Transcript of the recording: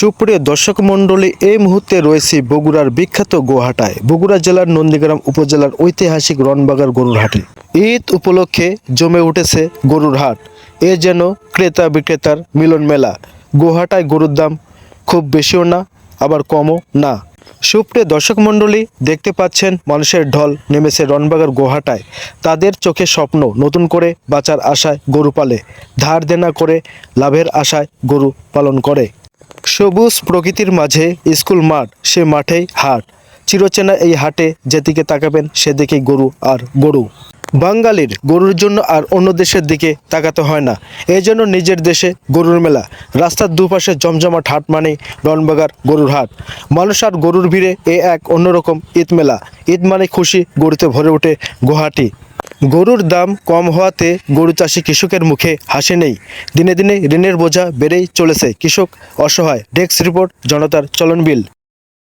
সুপ্রিয় দর্শক মণ্ডলী, এই মুহূর্তে রয়েছে বগুড়ার বিখ্যাত গোহাটায়। বগুড়া জেলার নন্দীগ্রাম উপজেলার ঐতিহাসিক রনবাগার গরুর হাটে ঈদ উপলক্ষে জমে উঠেছে গরুর হাট। এ যেন ক্রেতা বিক্রেতার মিলন মেলা। গোহাটায় গরুর দাম খুব বেশিও না, আবার কমও না। সুপ্রিয় দর্শক মণ্ডলী, দেখতে পাচ্ছেন মানুষের ঢল নেমেছে রনবাগার গোহাটায়। তাদের চোখে স্বপ্ন, নতুন করে বাঁচার আশায় গরু পালে, ধার দেনা করে লাভের আশায় গরু পালন করে। সবুজ প্রকৃতির মাঝে স্কুল মাঠ, সে মাঠেই হাট। চিরচেনা এই হাটে যেদিকে তাকাবেন সেদিকেই গরু আর গরু। বাঙালির গরুর জন্য আর অন্য দেশের দিকে তাকাতে হয় না। এই জন্য নিজের দেশে গরুর মেলা। রাস্তার দুপাশে জমজমাট হাট মানেই রনবাগার গরুর হাট। মানুষ আর গরুর ভিড়ে এ এক অন্যরকম ঈদ মেলা। ঈদ মানে খুশি, গরুতে ভরে ওঠে গুয়াহাটি। গরুর দাম কম হওয়াতে গরু চাষি কৃষকের মুখে হাসি নেই। দিনে দিনে ঋণের বোঝা বেড়েই চলেছে, কৃষক অসহায়। ডেস্ক রিপোর্ট, জনতার চলনবিল।